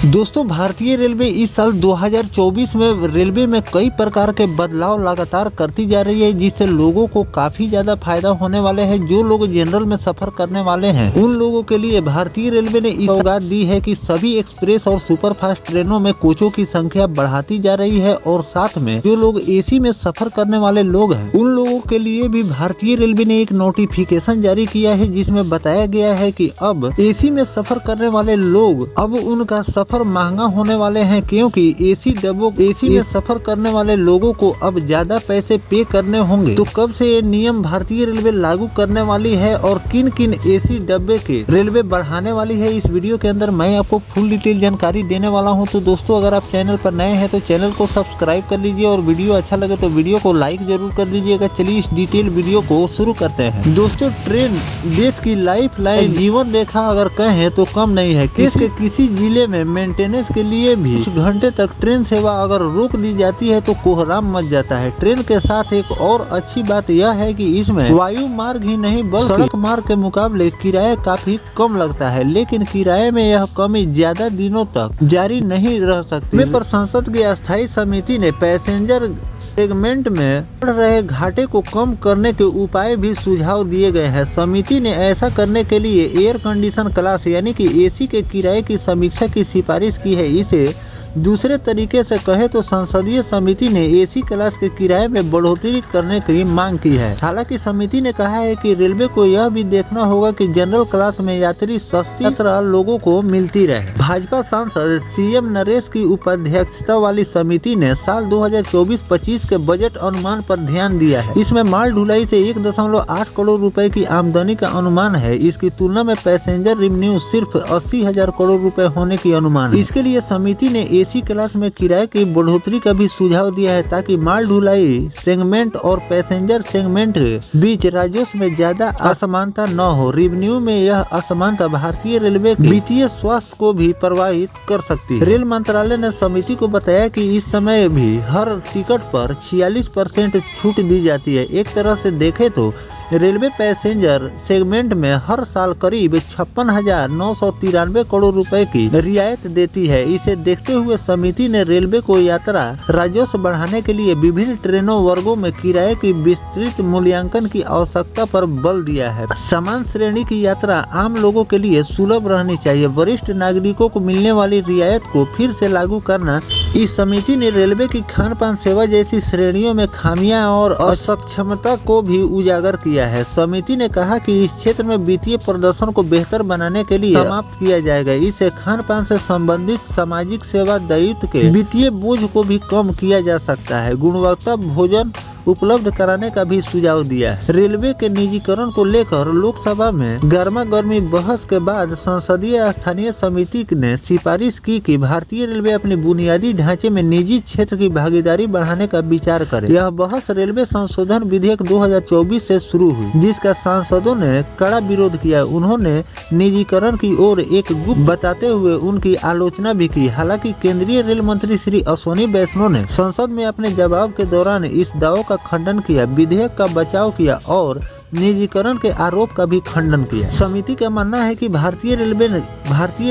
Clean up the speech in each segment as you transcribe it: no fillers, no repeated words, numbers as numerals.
दोस्तों, भारतीय रेलवे इस साल 2024 में रेलवे में कई प्रकार के बदलाव लगातार करती जा रही है, जिससे लोगों को काफी ज्यादा फायदा होने वाले हैं। जो लोग जनरल में सफर करने वाले हैं उन लोगों के लिए भारतीय रेलवे ने इस सौगात दी है कि सभी एक्सप्रेस और सुपरफास्ट ट्रेनों में कोचों की संख्या बढ़ाती जा रही है और साथ में जो लोग एसी में सफर करने वाले लोग हैं उन लोगों के लिए भी भारतीय रेलवे ने एक नोटिफिकेशन जारी किया है, जिसमें बताया गया है कि अब एसी में सफर करने वाले लोग अब उनका सफर महंगा होने वाले हैं, क्योंकि एसी में सफर करने वाले लोगों को अब ज्यादा पैसे पे करने होंगे। तो कब से ये नियम भारतीय रेलवे लागू करने वाली है और किन किन एसी डब्बे के रेलवे बढ़ाने वाली है, इस वीडियो के अंदर मैं आपको फुल डिटेल जानकारी देने वाला हूं। तो दोस्तों, अगर आप चैनल पर नए हैं तो चैनल को सब्सक्राइब कर लीजिए और वीडियो अच्छा लगे तो वीडियो को लाइक जरूर कर दीजिएगा। चलिए इस डिटेल वीडियो को शुरू करते हैं। दोस्तों, ट्रेन देश की लाइफ लाइन जीवन रेखा अगर कहें तो कम नहीं है। किसी जिले में मेंटेनेंस के लिए भी कुछ घंटे तक ट्रेन सेवा अगर रोक दी जाती है तो कोहराम मच जाता है। ट्रेन के साथ एक और अच्छी बात यह है कि इसमें वायु मार्ग ही नहीं बल्कि सड़क मार्ग के मुकाबले किराया काफी कम लगता है, लेकिन किराए में यह कमी ज्यादा दिनों तक जारी नहीं रह सकती। पर संसद की अस्थायी समिति ने पैसेंजर सेगमेंट में बढ़ रहे घाटे को कम करने के उपाय भी सुझाव दिए गए हैं। समिति ने ऐसा करने के लिए एयर कंडीशन क्लास यानी कि एसी के किराए की समीक्षा की सिफारिश की है। इसे दूसरे तरीके से कहे तो संसदीय समिति ने एसी क्लास के किराए में बढ़ोतरी करने की मांग की है। हालांकि समिति ने कहा है कि रेलवे को यह भी देखना होगा कि जनरल क्लास में यात्री सस्ती यात्रा लोगों को मिलती रहे। भाजपा सांसद सीएम नरेश की उपाध्यक्षता वाली समिति ने साल 2024-25 के बजट अनुमान पर ध्यान दिया है। इसमें माल ढुलाई से 1.8 करोड़ रुपए की आमदनी का अनुमान है। इसकी तुलना में पैसेंजर रेवेन्यू सिर्फ 80,000 करोड़ रुपए होने की अनुमान है। इसके लिए समिति ने एसी क्लास में किराए की बढ़ोतरी का भी सुझाव दिया है, ताकि माल ढुलाई सेगमेंट और पैसेंजर सेगमेंट के बीच राजस्व में ज्यादा असमानता न हो। रेवेन्यू में यह असमानता भारतीय रेलवे के वित्तीय स्वास्थ्य को भी प्रभावित कर सकती है। रेल मंत्रालय ने समिति को बताया कि इस समय भी हर टिकट पर 46% छूट दी जाती है। एक तरह से देखें तो रेलवे पैसेंजर सेगमेंट में हर साल करीब 56,993 करोड़ रुपए की रियायत देती है। इसे देखते हुए समिति ने रेलवे को यात्रा राजस्व बढ़ाने के लिए विभिन्न ट्रेनों वर्गों में किराए की विस्तृत मूल्यांकन की आवश्यकता पर बल दिया है। समान श्रेणी की यात्रा आम लोगों के लिए सुलभ रहनी चाहिए। वरिष्ठ नागरिकों को मिलने वाली रियायत को फिर से लागू करना। इस समिति ने रेलवे की खान पान सेवा जैसी श्रेणियों में खामियां और असक्षमता को भी उजागर किया है। समिति ने कहा कि इस क्षेत्र में वित्तीय प्रदर्शन को बेहतर बनाने के लिए समाप्त किया जाएगा। इससे खान पान से संबंधित सामाजिक सेवा दायित्व के वित्तीय बोझ को भी कम किया जा सकता है। गुणवत्ता भोजन उपलब्ध कराने का भी सुझाव दिया है। रेलवे के निजीकरण को लेकर लोकसभा में गर्मा गर्मी बहस के बाद संसदीय स्थानीय समिति ने सिफारिश की कि भारतीय रेलवे अपने बुनियादी ढांचे में निजी क्षेत्र की भागीदारी बढ़ाने का विचार करे। यह बहस रेलवे संशोधन विधेयक 2024 से शुरू हुई, जिसका सांसदों ने कड़ा विरोध किया। उन्होंने निजीकरण की ओर एक गुप्त बताते हुए उनकी आलोचना भी की। हालांकि केंद्रीय रेल मंत्री श्री अश्विनी वैष्णव ने संसद में अपने जवाब के दौरान इस दावों का खंडन किया, विधेयक का बचाव किया और निजीकरण के आरोप का भी खंडन किया। समिति का मानना है कि भारतीय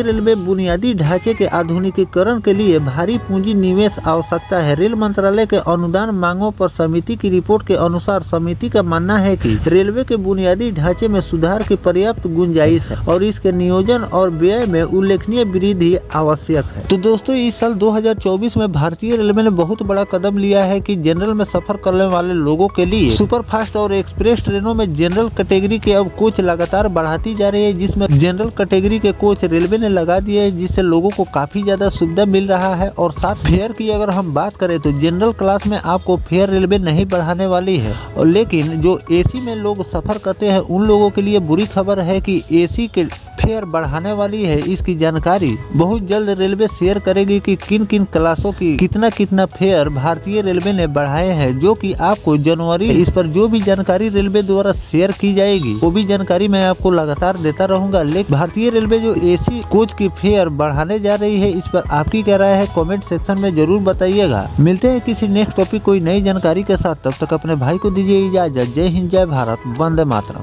रेलवे बुनियादी ढांचे के आधुनिकीकरण के लिए भारी पूंजी निवेश आवश्यकता है। रेल मंत्रालय के अनुदान मांगों पर समिति की रिपोर्ट के अनुसार समिति का मानना है कि रेलवे के बुनियादी ढांचे में सुधार की पर्याप्त गुंजाइश है और इसके नियोजन और व्यय में उल्लेखनीय वृद्धि आवश्यक है। तो दोस्तों, इस साल 2024 में भारतीय रेलवे ने बहुत बड़ा कदम लिया है कि जनरल में सफर करने वाले लोगों के लिए सुपरफास्ट और एक्सप्रेस ट्रेनों में जनरल कैटेगरी के अब कोच लगातार बढ़ाती जा रही है, जिसमें जनरल कैटेगरी के कोच रेलवे ने लगा दिए हैं, जिससे लोगों को काफी ज्यादा सुविधा मिल रहा है। और साथ फेयर की अगर हम बात करें तो जनरल क्लास में आपको फेयर रेलवे नहीं बढ़ाने वाली है, और लेकिन जो एसी में लोग सफर करते हैं उन लोगों के लिए बुरी खबर है कि एसी के फेयर बढ़ाने वाली है। इसकी जानकारी बहुत जल्द रेलवे शेयर करेगी कि किन किन क्लासों की कितना फेयर भारतीय रेलवे ने बढ़ाए हैं, जो कि आपको जनवरी इस पर जो भी जानकारी रेलवे द्वारा शेयर की जाएगी वो भी जानकारी मैं आपको लगातार देता रहूंगा। लेकिन भारतीय रेलवे जो एसी कोच की फेयर बढ़ाने जा रही है, इस पर आपकी क्या राय है कमेंट सेक्शन में जरूर बताइएगा। मिलते हैं किसी नेक्स्ट टॉपिक कोई नई जानकारी के साथ, तब तक अपने भाई को दीजिए इजाजत। जय हिंद, जय भारत, वंदे मातरम।